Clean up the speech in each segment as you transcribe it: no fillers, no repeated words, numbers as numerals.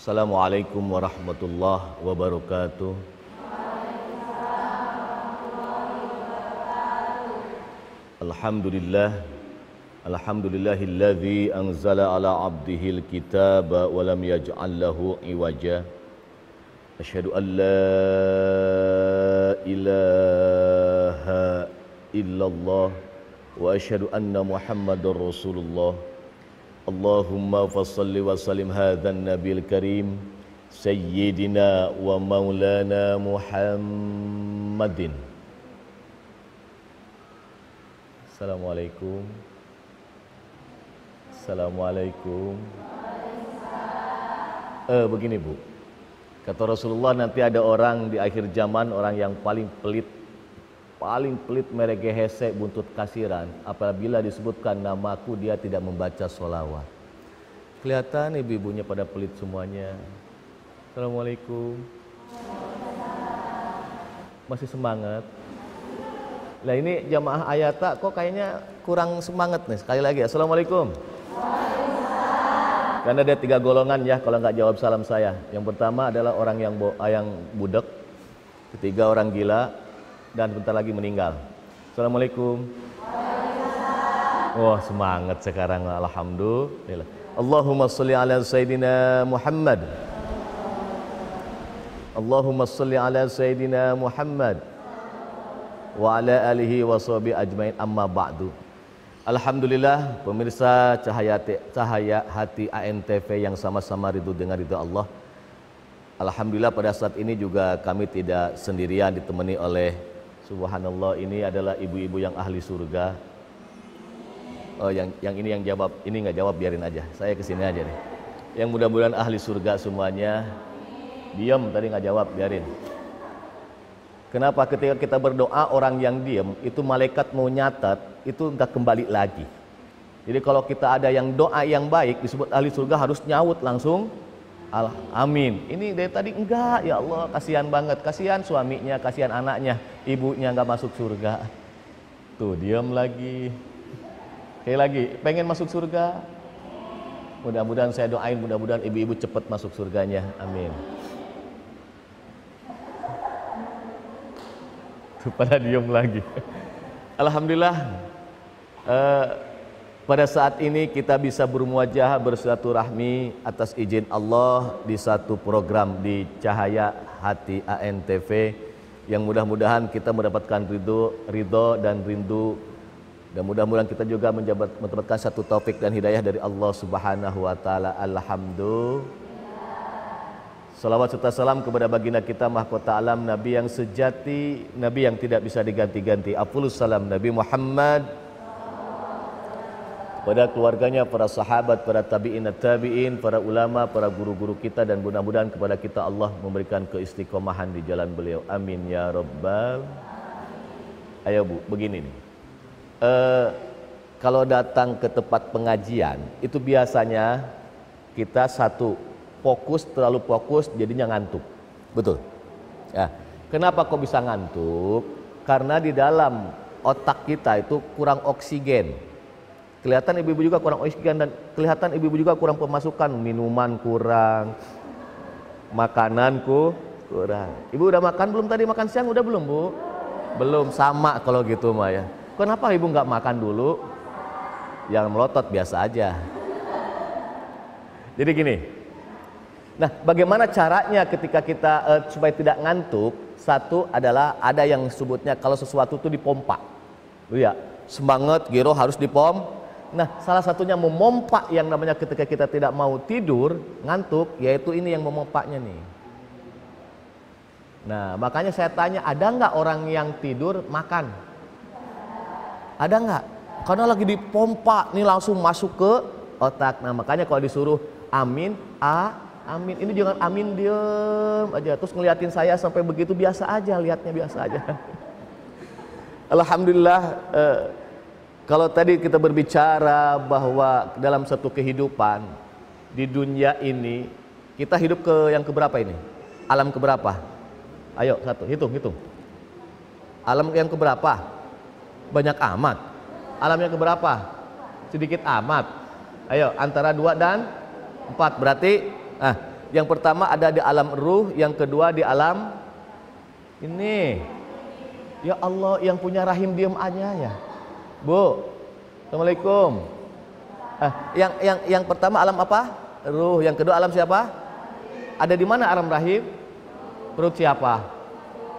Assalamualaikum warahmatullahi wabarakatuh. Alhamdulillah, alhamdulillahilladzi anzala ala abdihil kitaba wa lam yaj'al lahu iwaja. Asyhadu an la ilaha illallah wa asyhadu anna Muhammadar Rasulullah. Allahumma fassalli wa sallim hadzal nabiyil karim sayyidina wa maulana Muhammadin. Assalamualaikum. Assalamualaikum. Begini Bu, kata Rasulullah, nanti ada orang di akhir zaman, orang yang paling pelit mereka hesek buntut kasiran. Apabila disebutkan namaku, dia tidak membaca sholawat. Kelihatan ibu-ibunya pada pelit semuanya. Assalamualaikum. Masih semangat? Nah ini jamaah Ayata kok kayaknya kurang semangat nih. Sekali lagi, Assalamualaikum. Karena ada 3 golongan ya kalau nggak jawab salam saya. Yang pertama adalah orang yang budak, ketiga orang gila, dan bentar lagi meninggal. Assalamualaikum. Wah, semangat sekarang, alhamdulillah. Allahumma sholli ala sayyidina Muhammad. Allahumma sholli ala sayyidina Muhammad wa ala alihi wa sahbihi ajmain, amma ba'du. Alhamdulillah pemirsa Cahaya Hati ANTV yang sama-sama ridho dengan ridho Allah. Alhamdulillah pada saat ini juga kami tidak sendirian, ditemani oleh, subhanallah, ini adalah ibu-ibu yang ahli surga. Oh, yang ini yang jawab, ini nggak jawab, biarin aja. Saya kesini aja deh. Yang mudah-mudahan ahli surga semuanya. Diam tadi nggak jawab, biarin. Kenapa ketika kita berdoa orang yang diam itu malaikat mau nyatat itu nggak kembali lagi. Jadi kalau kita ada yang doa yang baik disebut ahli surga harus nyaut langsung. Amin. Ini dari tadi enggak, ya Allah, kasihan banget, kasihan suaminya, kasihan anaknya, ibunya nggak masuk surga. Tuh diam lagi. Sekali lagi, pengen masuk surga. Mudah-mudahan saya doain, mudah-mudahan ibu-ibu cepat masuk surganya. Amin. Tuh pada diam lagi. Alhamdulillah. Pada saat ini kita bisa bermuajah, bersilaturahmi atas izin Allah di satu program di Cahaya Hati ANTV yang mudah-mudahan kita mendapatkan ridho dan rindu, dan mudah-mudahan kita juga mendapatkan satu taufik dan hidayah dari Allah Subhanahu wa taala. Alhamdulillah. Salawat serta salam kepada baginda kita mahkota alam, Nabi yang sejati, Nabi yang tidak bisa diganti-ganti. Afdhalus salam Nabi Muhammad, kepada keluarganya, para sahabat, para tabi'in, para ulama, para guru-guru kita, dan mudah-mudahan kepada kita Allah memberikan keistiqomahan di jalan beliau. Amin ya rabbal. Ayo Bu, begini nih. Kalau datang ke tempat pengajian itu biasanya kita terlalu fokus jadinya ngantuk. Betul? Ya. Kenapa kok bisa ngantuk? Karena di dalam otak kita itu kurang oksigen. Kelihatan ibu-ibu juga kurang oksigen, dan kelihatan ibu-ibu juga kurang pemasukan, minuman kurang, makanan kurang. Ibu udah makan belum tadi? Makan siang udah belum Bu? Belum, sama kalau gitu mah ya. Kenapa ibu nggak makan dulu? Yang melotot biasa aja. Jadi gini. Nah, bagaimana caranya ketika kita supaya tidak ngantuk? Satu adalah ada yang sebutnya kalau sesuatu itu dipompa. Ya, semangat, giro harus dipom. Nah, salah satunya memompa yang namanya ketika kita tidak mau tidur, ngantuk, yaitu ini yang memompanya nih. Nah, makanya saya tanya, ada nggak orang yang tidur makan? Ada nggak? Karena lagi dipompa, nih langsung masuk ke otak. Nah, makanya kalau disuruh amin, amin. Ini jangan amin diem aja, terus ngeliatin saya sampai begitu, biasa aja, liatnya biasa aja. Alhamdulillah. Kalau tadi kita berbicara bahwa dalam satu kehidupan di dunia ini, kita hidup ke yang keberapa ini? Alam keberapa? Ayo satu, hitung. Alam yang keberapa? Banyak amat. Alam yang keberapa? Sedikit amat. Ayo, antara 2 dan 4 berarti Yang pertama ada di alam ruh, yang kedua di alam ini. Ya Allah, yang punya rahim diam aja ya. Bu, Assalamualaikum. Yang pertama alam apa? Ruh. Yang kedua alam siapa? Ada di mana alam rahim? Perut siapa?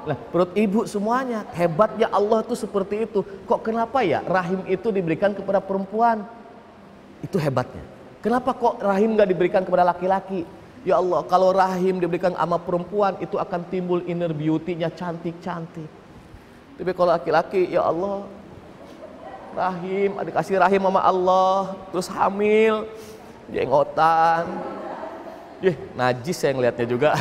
Nah, perut ibu semuanya. Hebatnya Allah tuh seperti itu. Kok kenapa ya rahim itu diberikan kepada perempuan? Itu hebatnya. Kenapa kok rahim gak diberikan kepada laki-laki? Ya Allah, kalau rahim diberikan sama perempuan itu akan timbul inner beauty-nya cantik-cantik. Tapi kalau laki-laki, ya Allah, rahim, dikasih rahim sama Allah, terus hamil, jenggotan, najis saya ngelihatnya juga.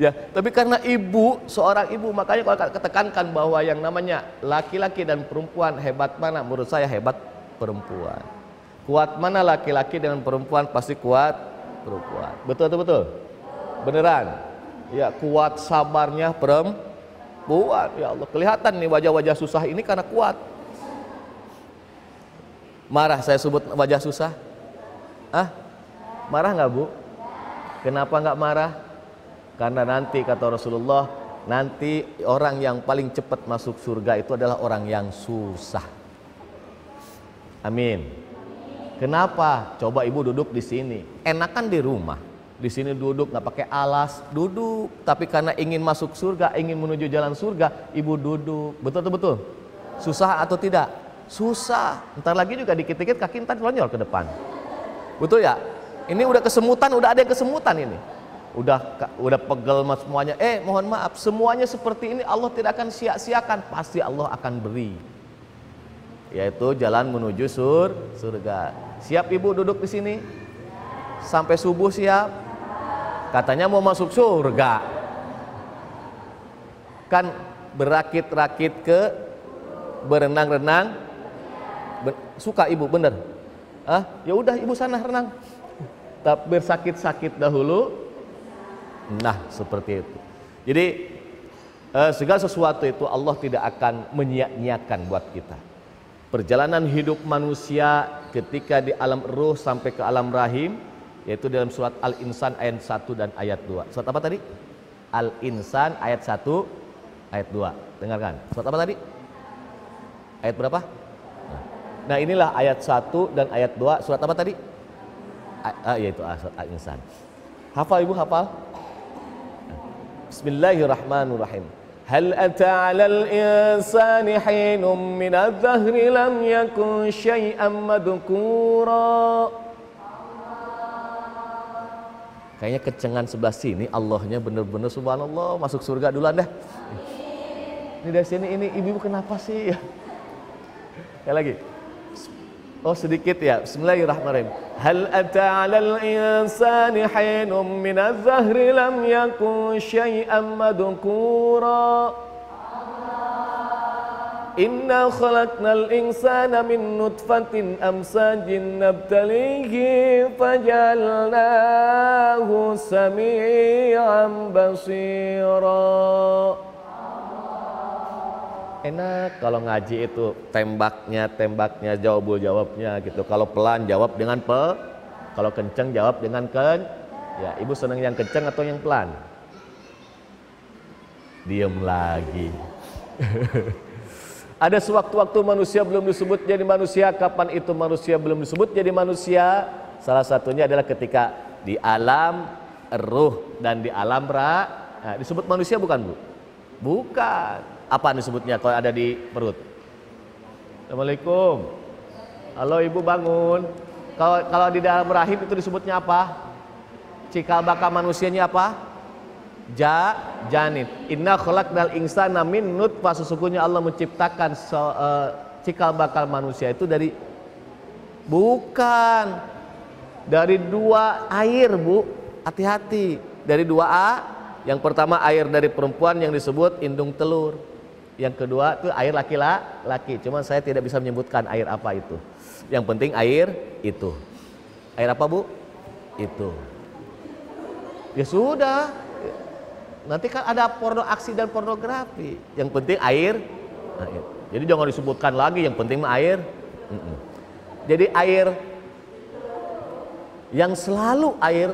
Ya, tapi karena ibu, seorang ibu, makanya kalau ketekankan bahwa yang namanya laki-laki dan perempuan hebat mana, menurut saya hebat perempuan. Kuat mana laki-laki dengan perempuan, pasti kuat perempuan. Betul atau betul? Beneran? Ya, kuat sabarnya perempuan. Ya Allah, kelihatan nih wajah-wajah susah ini karena kuat. Marah saya sebut wajah susah? Marah nggak Bu? Kenapa nggak marah? Karena nanti kata Rasulullah, nanti orang yang paling cepat masuk surga itu adalah orang yang susah. Amin. Kenapa? Coba ibu duduk di sini. Enakan di rumah. Di sini duduk nggak pakai alas, duduk. Tapi karena ingin masuk surga, ingin menuju jalan surga, ibu duduk. Betul atau betul? Susah atau tidak? Susah. Ntar lagi juga dikit-dikit kaki ntar lonjol ke depan. Betul ya? Ini udah kesemutan, udah ada yang kesemutan ini. Udah pegel semuanya. Mohon maaf, semuanya seperti ini Allah tidak akan sia-siakan. Pasti Allah akan beri. Yaitu jalan menuju surga. Siap ibu duduk di sini? Sampai subuh siap? Katanya mau masuk surga. Kan berakit-rakit ke berenang-renang. Suka ibu bener? Ya udah ibu sana renang. Tapi bersakit-sakit dahulu. Nah, seperti itu. Jadi segala sesuatu itu Allah tidak akan menyia-nyiakan buat kita. Perjalanan hidup manusia ketika di alam ruh sampai ke alam rahim, yaitu dalam surat Al-Insan ayat 1 dan ayat 2. Surat apa tadi? Al-Insan ayat 1, ayat 2. Dengarkan. Surat apa tadi? Ayat berapa? Nah, inilah ayat 1 dan ayat 2. Surat apa tadi? Yaitu surat Al-Insan. Hafal ibu, hafal? Bismillahirrahmanirrahim. Hal ata 'alal insani hinum minadh dhahri lam yakun syai'an madhkura. Kayaknya kecengan sebelah sini, Allahnya bener-bener subhanallah, masuk surga duluan dah. Ini dari sini, ini ibu kenapa sih? Ya lagi. Oh sedikit ya. Bismillahirrahmanirrahim. Hal ata 'alal insani hinum minadh dhahri lam yakun syai'an madhkura. Inna khalaqnal insana min nutfatin amsajin nabtalihi fajalnahu sami'an basira. Enak kalau ngaji itu tembaknya jawabnya gitu. Kalau pelan jawab dengan kalau kenceng jawab dengan ya, ibu seneng yang kenceng atau yang pelan? Diam lagi. Ada sewaktu-waktu manusia belum disebut jadi manusia. Kapan itu manusia belum disebut jadi manusia? Salah satunya adalah ketika di alam ruh dan di alam Nah, disebut manusia bukan Bu? Bukan. Apa disebutnya kalau ada di perut? Assalamualaikum. Halo ibu bangun. Kalau di dalam rahim itu disebutnya apa? Cikal bakal manusianya apa? Janin. Inna khalaqnal insana min nutfah. Sesungguhnya Allah menciptakan cikal bakal manusia itu dari bukan dari dua air Bu. Hati-hati. Dari dua Yang pertama air dari perempuan yang disebut indung telur. Yang kedua itu air laki-laki. Cuma saya tidak bisa menyebutkan air apa itu. Yang penting air itu. Air apa Bu? Itu. Ya sudah. Nanti kan ada porno aksi dan pornografi. Yang penting air. Jadi jangan disebutkan lagi. Yang penting air. Jadi air yang selalu air.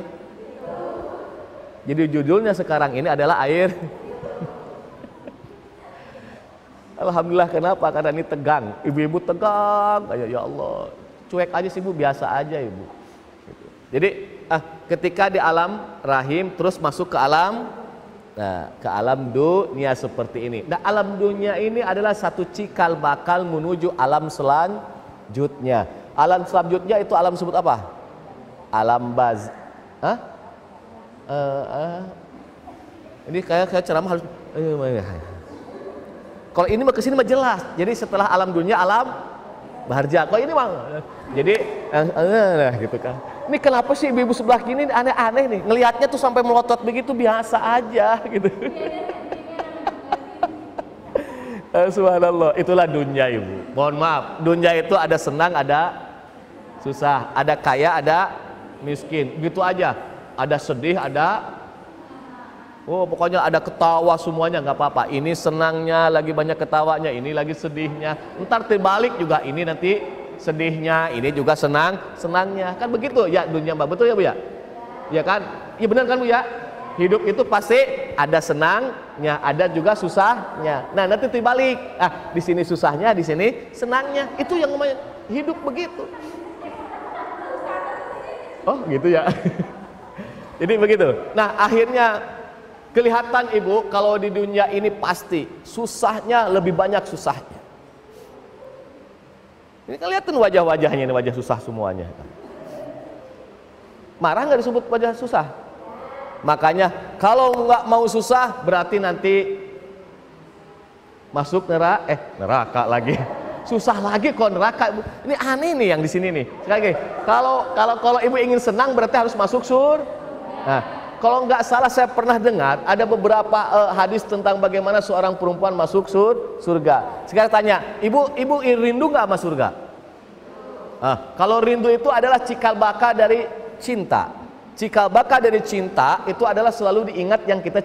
Jadi judulnya sekarang ini adalah air. Alhamdulillah, kenapa? Karena ini tegang. Ibu-ibu tegang, kayak ya Allah. Cuek aja sih ibu, biasa aja ibu. Jadi ketika di alam rahim terus masuk ke alam, nah ke alam dunia seperti ini. Nah alam dunia ini adalah satu cikal bakal menuju alam selanjutnya. Alam selanjutnya itu alam sebut apa? Alam baz. Ini kayak ceramah harus. Kalau ini mah kesini mah jelas. Jadi setelah alam dunia alam baharja. Kalau ini mah jadi gitu kan. Ini kenapa sih ibu-ibu sebelah kini aneh-aneh nih, ngelihatnya tuh sampai melotot begitu, biasa aja gitu. Subhanallah, itulah dunia ibu. Mohon maaf, dunia itu ada senang, ada susah, ada kaya, ada miskin, gitu aja. Ada sedih, ada pokoknya ada ketawa semuanya, nggak apa-apa. Ini senangnya lagi banyak ketawanya, ini lagi sedihnya. Ntar terbalik juga, ini nanti sedihnya, ini juga senangnya. Kan begitu ya dunia Mbak, betul ya Bu ya? Ya kan? Iya benar kan Bu ya? Hidup itu pasti ada senangnya, ada juga susahnya. Nah nanti terbalik. Di sini susahnya, di sini senangnya. Itu yang namanya hidup begitu. Oh gitu ya. Jadi begitu. Nah akhirnya kelihatan ibu kalau di dunia ini pasti susahnya lebih banyak susahnya. Ini kelihatan wajah-wajahnya, ini wajah susah semuanya. Marah nggak disebut wajah susah? Makanya kalau nggak mau susah berarti nanti masuk neraka lagi. Susah lagi kok neraka. Ini aneh nih yang di sini nih. Sekali lagi, kalau ibu ingin senang berarti harus masuk surga. Nah, kalau nggak salah saya pernah dengar ada beberapa hadis tentang bagaimana seorang perempuan masuk surga. Sekarang tanya, ibu rindu nggak sama surga? Kalau rindu itu adalah cikal bakal dari cinta. Cikal bakal dari cinta itu adalah selalu diingat yang kita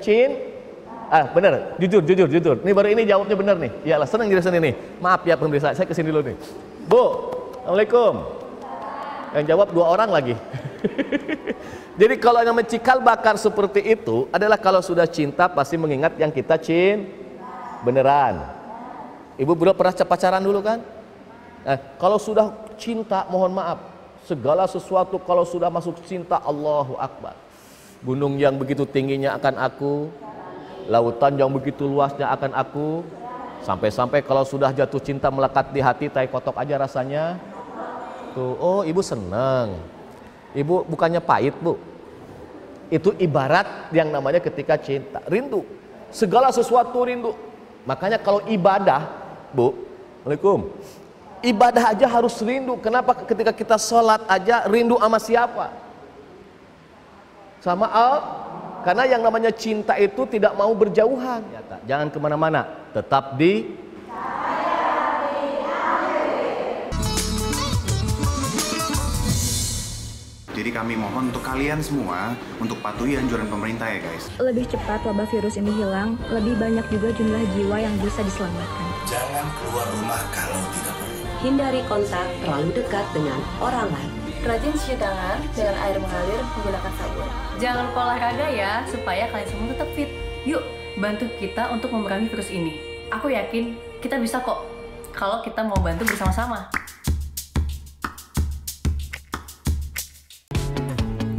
bener, jujur. Nih baru ini jawabnya bener nih. Iyalah, senang jadi sini nih. Maaf ya pemirsa, saya kesini dulu nih. Bu, assalamualaikum. Yang jawab 2 orang lagi. Jadi kalau yang cikal bakal seperti itu adalah kalau sudah cinta pasti mengingat yang kita beneran. Ibu belum pernah pacaran dulu kan? Kalau sudah cinta, mohon maaf, segala sesuatu kalau sudah masuk cinta, Allahu Akbar. Gunung yang begitu tingginya akan aku, lautan yang begitu luasnya akan aku, sampai-sampai kalau sudah jatuh cinta melekat di hati, tai kotok aja rasanya. Tuh, oh ibu senang. Ibu bukannya pahit Bu. Itu ibarat yang namanya ketika cinta, rindu. Segala sesuatu rindu. Makanya kalau ibadah, Bu, Assalamualaikum. Ibadah aja harus rindu. Kenapa? Ketika kita sholat aja rindu sama siapa? Sama Allah. Karena yang namanya cinta itu tidak mau berjauhan. Jangan kemana-mana, tetap di Jadi kami mohon untuk kalian semua untuk patuhi anjuran pemerintah ya guys. Lebih cepat wabah virus ini hilang, lebih banyak juga jumlah jiwa yang bisa diselamatkan. Jangan keluar rumah kalau tidak perlu. Hindari kontak terlalu dekat dengan orang lain. Rajin cuci tangan dengan air mengalir menggunakan sabun. Jangan lupa olahraga ya, supaya kalian semua tetap fit. Yuk, bantu kita untuk memerangi virus ini. Aku yakin kita bisa kok, kalau kita mau bantu bersama-sama.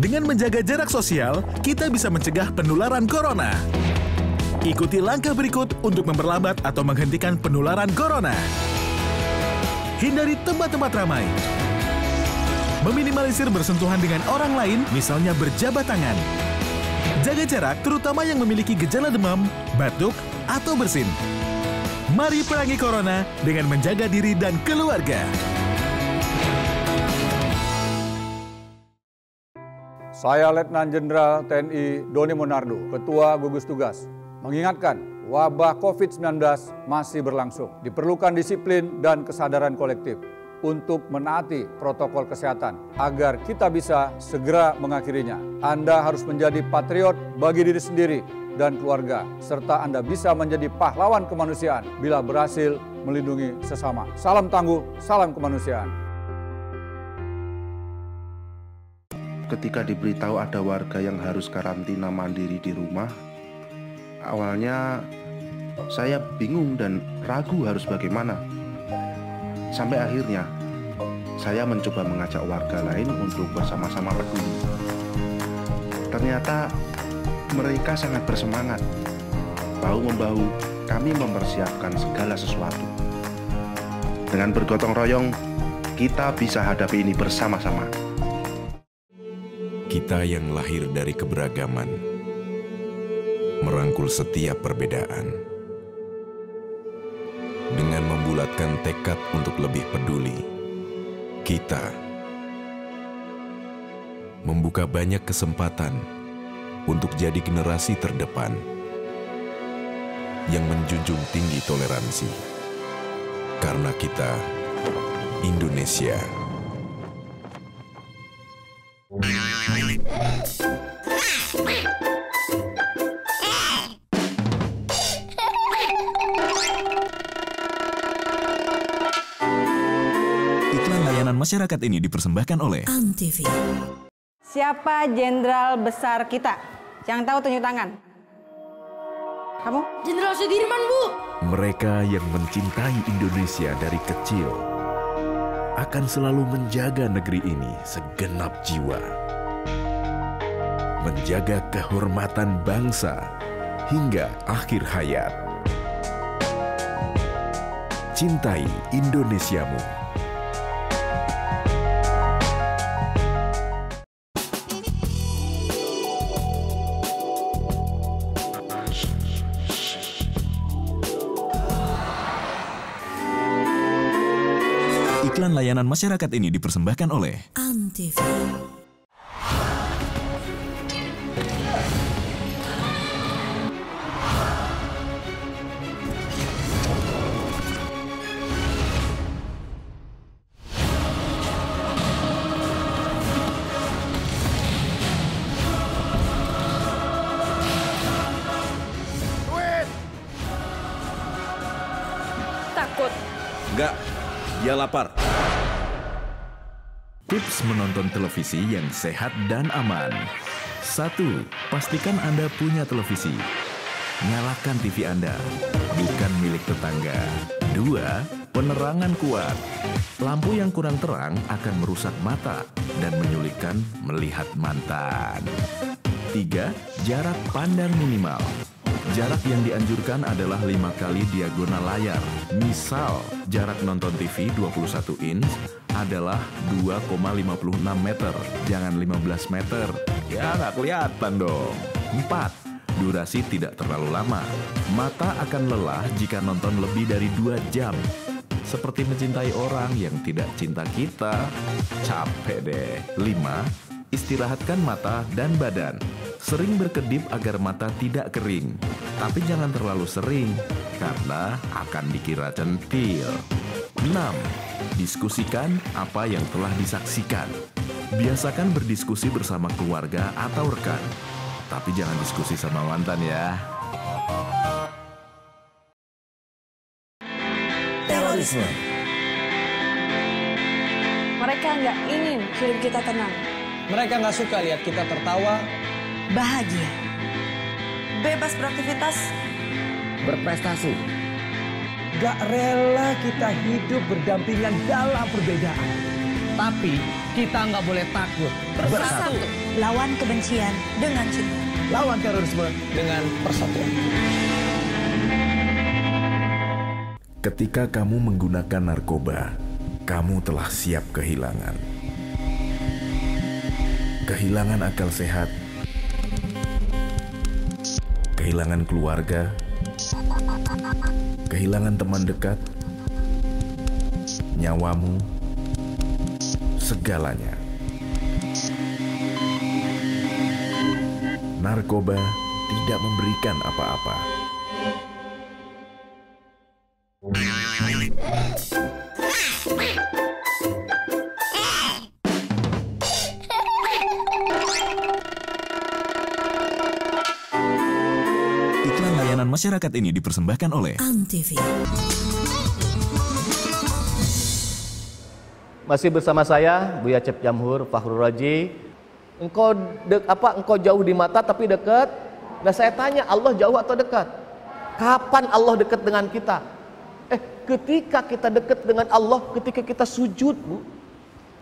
Dengan menjaga jarak sosial, kita bisa mencegah penularan corona. Ikuti langkah berikut untuk memperlambat atau menghentikan penularan corona. Hindari tempat-tempat ramai. Meminimalisir bersentuhan dengan orang lain, misalnya berjabat tangan. Jaga jarak, terutama yang memiliki gejala demam, batuk, atau bersin. Mari perangi corona dengan menjaga diri dan keluarga. Saya Letnan Jenderal TNI Doni Monardo, Ketua Gugus Tugas, mengingatkan wabah COVID-19 masih berlangsung. Diperlukan disiplin dan kesadaran kolektif untuk menaati protokol kesehatan agar kita bisa segera mengakhirinya. Anda harus menjadi patriot bagi diri sendiri dan keluarga, serta Anda bisa menjadi pahlawan kemanusiaan bila berhasil melindungi sesama. Salam tangguh, salam kemanusiaan. ketika diberitahu ada warga yang harus karantina mandiri di rumah, awalnya saya bingung dan ragu harus bagaimana. Sampai akhirnya saya mencoba mengajak warga lain untuk bersama-sama peduli. Ternyata mereka sangat bersemangat. Bahu-membahu kami mempersiapkan segala sesuatu. Dengan bergotong royong, kita bisa hadapi ini bersama-sama. Kita yang lahir dari keberagaman, merangkul setiap perbedaan. Dengan membulatkan tekad untuk lebih peduli, kita membuka banyak kesempatan untuk jadi generasi terdepan yang menjunjung tinggi toleransi. Karena kita Indonesia. Iklan layanan masyarakat ini dipersembahkan oleh Antv. Siapa jenderal besar kita? Yang tahu tunjuk tangan. Kamu? Jenderal Sudirman, Bu. Mereka yang mencintai Indonesia dari kecil akan selalu menjaga negeri ini segenap jiwa. Menjaga kehormatan bangsa hingga akhir hayat. Cintai Indonesiamu. Iklan layanan masyarakat ini dipersembahkan oleh Antv. Takut. Enggak, dia lapar. Tips menonton televisi yang sehat dan aman. 1. Pastikan Anda punya televisi. Nyalakan TV Anda, bukan milik tetangga. 2. Penerangan kuat. Lampu yang kurang terang akan merusak mata dan menyulitkan melihat mantan. 3. Jarak pandang minimal. Jarak yang dianjurkan adalah 5 kali diagonal layar. Misal, jarak nonton TV 21 inch adalah 2,56 meter, jangan 15 meter. Ya, nggak kelihatan dong. 4. Durasi tidak terlalu lama. Mata akan lelah jika nonton lebih dari 2 jam. Seperti mencintai orang yang tidak cinta kita. Capek deh. 5. Istirahatkan mata dan badan. Sering berkedip agar mata tidak kering. Tapi jangan terlalu sering, karena akan dikira centil. 6. Diskusikan apa yang telah disaksikan. Biasakan berdiskusi bersama keluarga atau rekan. Tapi jangan diskusi sama mantan ya. Terorisme. Mereka nggak ingin hidup kita tenang. Mereka nggak suka lihat kita tertawa, bahagia, Bebas beraktivitas, berprestasi. Gak rela kita hidup berdampingan dalam perbedaan. Tapi kita nggak boleh takut. bersatu. Lawan kebencian dengan cinta. Lawan terorisme dengan persatuan. Ketika kamu menggunakan narkoba, kamu telah siap kehilangan. Kehilangan akal sehat, kehilangan keluarga, kehilangan teman dekat, nyawamu, segalanya. Narkoba tidak memberikan apa-apa. Iklan layanan masyarakat ini dipersembahkan oleh Antv. Masih bersama saya, Buya Cep Jamhur Fakhrul Raji. Engkau jauh di mata tapi dekat. Nah saya tanya, Allah jauh atau dekat? Kapan Allah dekat dengan kita? Ketika kita dekat dengan Allah, ketika kita sujud, Bu.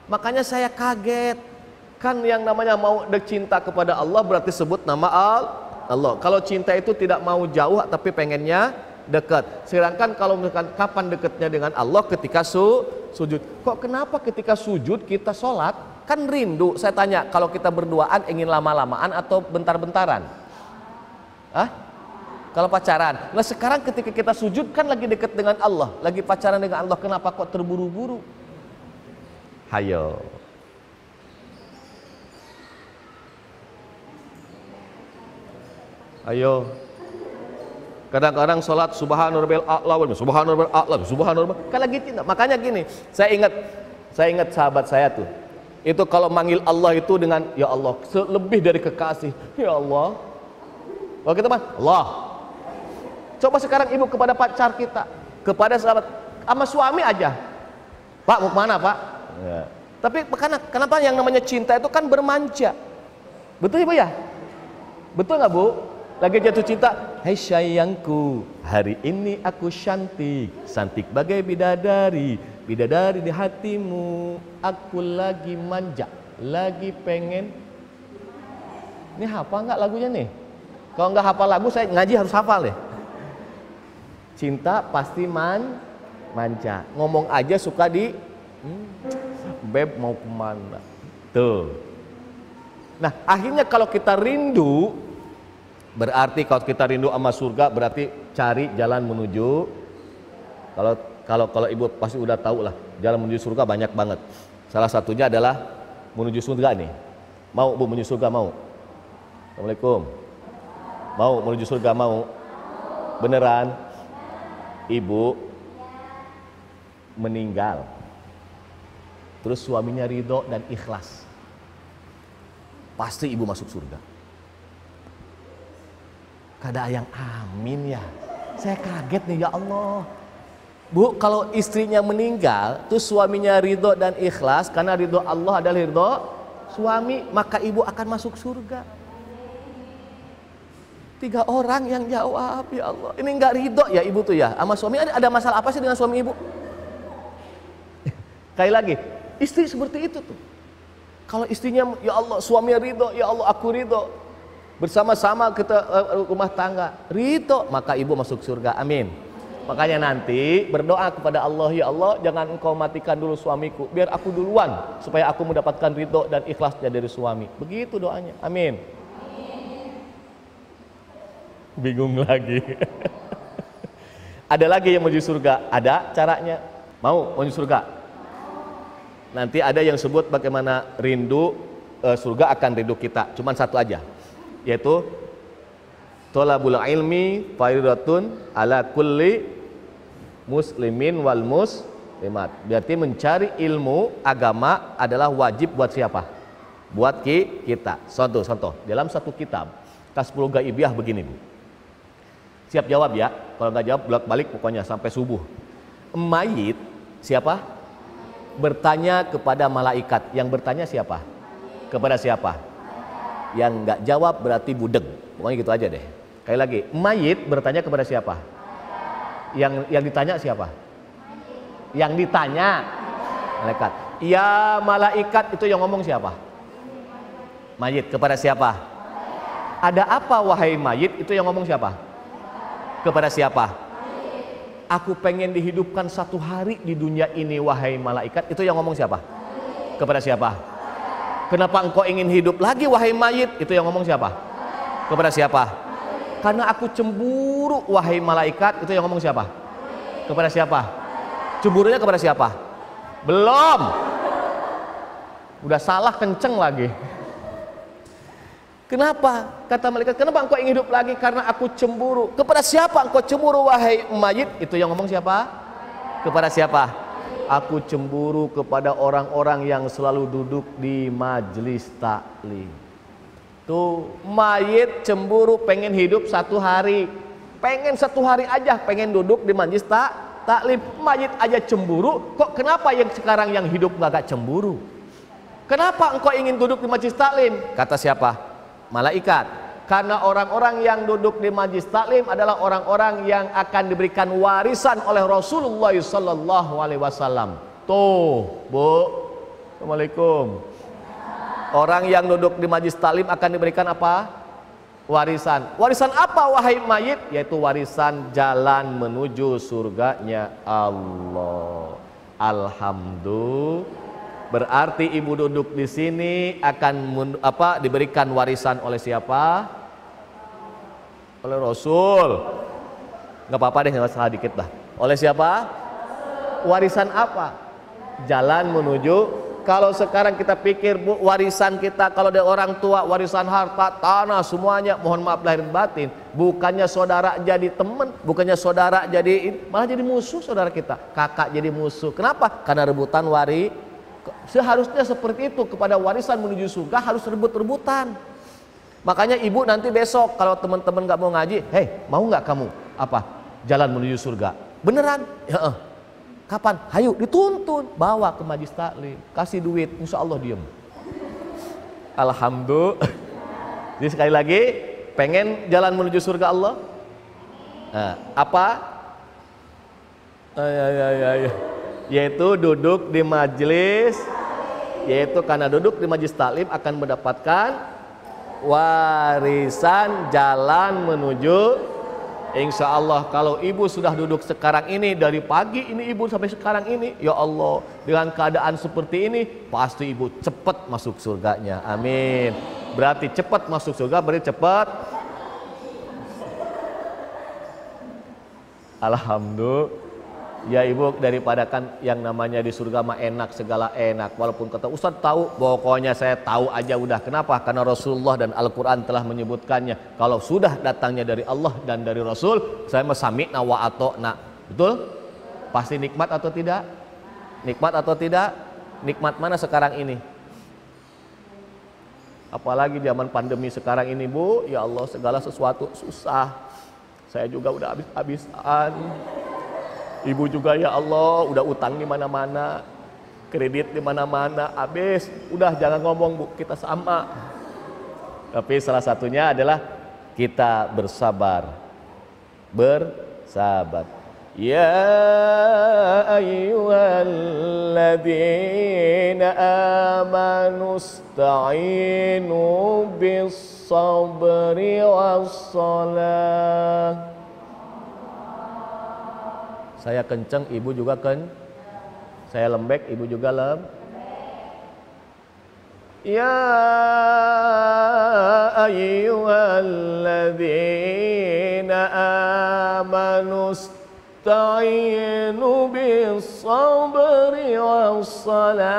Makanya saya kaget. Kan yang namanya mau cinta kepada Allah berarti sebut nama Allah. Kalau cinta itu tidak mau jauh tapi pengennya dekat. Sedangkan kalau misalkan kapan dekatnya dengan Allah, ketika sujud. Kok kenapa ketika sujud kita sholat kan rindu? Saya tanya, kalau kita berduaan ingin lama-lamaan atau bentar-bentaran? Kalau pacaran. Nah sekarang ketika kita sujud kan lagi dekat dengan Allah, lagi pacaran dengan Allah, kenapa kok terburu-buru? Hayo. Ayo. Kadang-kadang sholat subhanarabbiyal a'la, subhanarabbiyal a'la, subhanarabbiyal. Kan lagi cinta. Makanya gini, saya ingat sahabat saya tuh. Itu kalau manggil Allah itu dengan ya Allah, lebih dari kekasih. Ya Allah. Kalau kita mah Allah. Coba sekarang ibu kepada pacar kita, kepada sahabat, sama suami aja. Pak mau kemana Pak? Ya. Tapi kenapa yang namanya cinta itu kan bermanja. Betul ibu ya? Betul nggak Bu? Lagi jatuh cinta, hai sayangku, hari ini aku cantik, cantik bagai bidadari, bidadari di hatimu, aku lagi manja, lagi pengen. Ini hafal nggak lagunya nih? Kalau nggak hafal lagu, saya ngaji harus hafal deh. Cinta pasti manja, ngomong aja suka di, beb mau kemana? Tuh. Nah akhirnya kalau kita rindu, berarti kalau kita rindu sama surga berarti cari jalan menuju. Kalau ibu pasti udah tahu lah, jalan menuju surga banyak banget. Salah satunya adalah menuju surga nih. Mau Bu menuju surga mau? Assalamualaikum. Mau menuju surga mau? Beneran? Ibu meninggal, terus suaminya ridho dan ikhlas, pasti ibu masuk surga. Kada yang amin ya. Saya kaget nih ya Allah. Bu, kalau istrinya meninggal, terus suaminya ridho dan ikhlas, karena ridho Allah adalah ridho suami, maka ibu akan masuk surga. 3 orang yang jawab, ya Allah. Ini enggak ridho ya ibu tuh ya sama suami. Ada masalah apa sih dengan suami ibu? Sekali lagi, istri seperti itu tuh. Kalau istrinya, ya Allah, suaminya ridho, ya Allah aku ridho, bersama-sama kita rumah tangga ridho, maka ibu masuk surga. Amin. Makanya nanti berdoa kepada Allah, ya Allah jangan engkau matikan dulu suamiku, biar aku duluan supaya aku mendapatkan ridho dan ikhlasnya dari suami. Begitu doanya. Amin. Bingung lagi. Ada lagi yang menuju surga, ada caranya. Mau menuju surga? Nanti ada yang sebut bagaimana rindu surga akan rindu kita. Cuman satu aja, yaitu thalabul ilmi fardhatun ala kulli muslimin wal muslimat. Berarti mencari ilmu agama adalah wajib buat siapa? Buat kita. Contoh dalam satu kitab Kasful Ghaibiyah begini Bu. Siap jawab ya. Kalau nggak jawab bolak-balik pokoknya sampai subuh. Mayit siapa? Bertanya kepada malaikat. Yang bertanya siapa? Kepada siapa? Yang nggak jawab berarti budeg. Pokoknya gitu aja deh. Sekali lagi, mayit bertanya kepada siapa? Yang ditanya siapa? Yang ditanya malaikat. Ya malaikat, itu yang ngomong siapa? Mayit kepada siapa? Ada apa wahai mayit? Itu yang ngomong siapa? Kepada siapa? Aku pengen dihidupkan 1 hari di dunia ini wahai malaikat. Itu yang ngomong siapa? Kepada siapa? Kenapa engkau ingin hidup lagi wahai mayit? Itu yang ngomong siapa? Kepada siapa? Karena aku cemburu wahai malaikat. Itu yang ngomong siapa? Kepada siapa? Cemburunya kepada siapa? Belum. Udah salah kenceng lagi. Kenapa? Kata malaikat, kenapa engkau ingin hidup lagi? Karena aku cemburu. Kepada siapa engkau cemburu wahai mayit? Itu yang ngomong siapa? Kepada siapa? Aku cemburu kepada orang-orang yang selalu duduk di majelis taklim. Tuh, mayit cemburu pengen hidup 1 hari. Pengen 1 hari aja, pengen duduk di majelis taklim. Mayit aja cemburu, kok kenapa yang sekarang yang hidup gak cemburu? Kenapa engkau ingin duduk di majlis taklim? Kata siapa? Malaikat. Karena orang-orang yang duduk di majlis taklim adalah orang-orang yang akan diberikan warisan oleh Rasulullah sallallahu alaihi wasallam. Tuh, Bu. Assalamualaikum. Orang yang duduk di majlis taklim akan diberikan apa? Warisan. Warisan apa wahai mayit? Yaitu warisan jalan menuju surganya Allah. Alhamdulillah. Berarti ibu duduk di sini akan diberikan warisan oleh siapa? Oleh Rasul. Nggak apa-apa deh, nggak salah dikit lah. Oleh siapa? Warisan apa? Jalan menuju. Kalau sekarang kita pikir, Bu, warisan kita kalau dari orang tua, warisan harta, tanah, semuanya, mohon maaf lahir batin, bukannya saudara jadi teman, bukannya saudara jadi, malah jadi musuh saudara kita. Kakak jadi musuh. Kenapa? Karena rebutan seharusnya seperti itu. Kepada warisan menuju surga harus rebut-rebutan. Makanya ibu nanti besok kalau teman-teman nggak mau ngaji, hei, mau nggak kamu jalan menuju surga? Beneran? Ya. Kapan? Hayu, dituntun, bawa ke majlis taklim, kasih duit, insya Allah diem. Alhamdulillah. Jadi sekali lagi, pengen jalan menuju surga Allah? Nah, apa? Yaitu duduk di majlis, yaitu karena duduk di majlis taklim akan mendapatkan warisan jalan menuju, insya Allah. Kalau ibu sudah duduk sekarang ini, dari pagi ini ibu sampai sekarang ini, ya Allah, dengan keadaan seperti ini pasti ibu cepat masuk surganya, amin. Berarti cepat masuk surga, berarti cepat. Alhamdulillah. Ya ibu, daripada kan yang namanya di surga mah enak, segala enak. Walaupun kata Ustaz tahu, pokoknya saya tahu aja udah. Kenapa? Karena Rasulullah dan Al-Quran telah menyebutkannya. Kalau sudah datangnya dari Allah dan dari Rasul, saya mah sami'na wa ata'na. Betul? Pasti nikmat atau tidak? Nikmat atau tidak? Nikmat mana sekarang ini? Apalagi zaman pandemi sekarang ini, Bu. Ya Allah, segala sesuatu susah. Saya juga udah habis-habisan. Ibu juga ya Allah udah utang di mana-mana, kredit di mana-mana, habis. Udah jangan ngomong, Bu, kita sama. Tapi salah satunya adalah kita bersabar. Bersabar. Ya ayyuhalladzina amanu ista'inu bis sabri wassalah. Saya kenceng, ibu juga saya lembek, ibu juga Ya ayyuhalladzina amanu ista'inu bis sabri wassalah.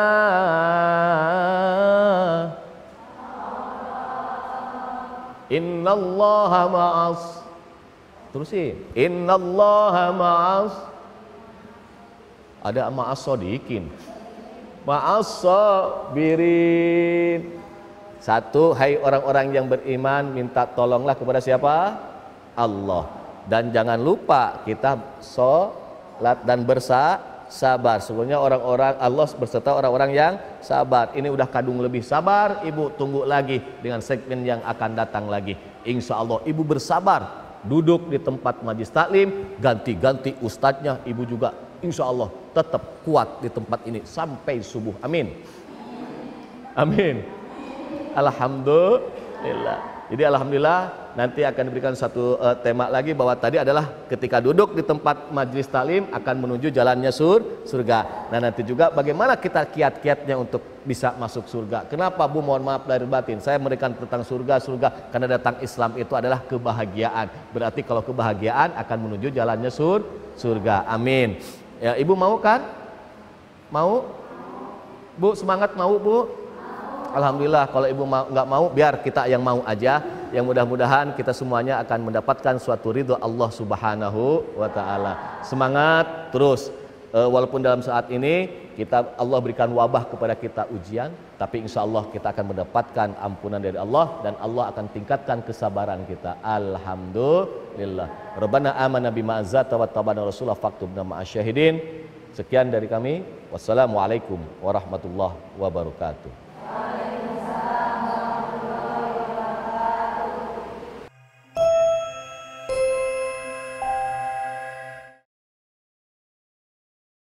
Innallaha ma'as. Terusin. Innallaha ma'as. Ada ma'as shodiqin, ma'as sabirin. Satu, hai orang-orang yang beriman, minta tolonglah kepada siapa? Allah. Dan jangan lupa kita sholat dan bersabar. Sebelumnya orang-orang Allah berserta orang-orang yang sabar. Ini udah kadung lebih sabar, ibu tunggu lagi dengan segmen yang akan datang lagi. Insya Allah ibu bersabar. Duduk di tempat majlis taklim, ganti-ganti ustadznya, ibu juga insya Allah tetap kuat di tempat ini sampai subuh, amin. Amin. Alhamdulillah. Jadi alhamdulillah nanti akan diberikan satu tema lagi, bahwa tadi adalah ketika duduk di tempat majlis taklim akan menuju jalannya surga. Nah nanti juga bagaimana kita kiat-kiatnya untuk bisa masuk surga. Kenapa, Bu? Mohon maaf lahir batin, saya memberikan tentang surga, karena datang Islam itu adalah kebahagiaan. Berarti kalau kebahagiaan akan menuju jalannya surga. Amin. Ya, ibu mau kan? Mau? Bu, semangat mau, Bu? Alhamdulillah. Kalau ibu nggak mau, biar kita yang mau aja. Yang mudah-mudahan kita semuanya akan mendapatkan suatu ridho Allah Subhanahu wa Ta'ala. Semangat terus. Walaupun dalam saat ini Allah berikan wabah kepada kita ujian, tapi insya Allah kita akan mendapatkan ampunan dari Allah dan Allah akan tingkatkan kesabaran kita. Alhamdulillah. Rabbana amana bima anzalta wa tabana rasulullah faktubna ma'asyahidin. Sekian dari kami. Wassalamualaikum warahmatullahi wabarakatuh.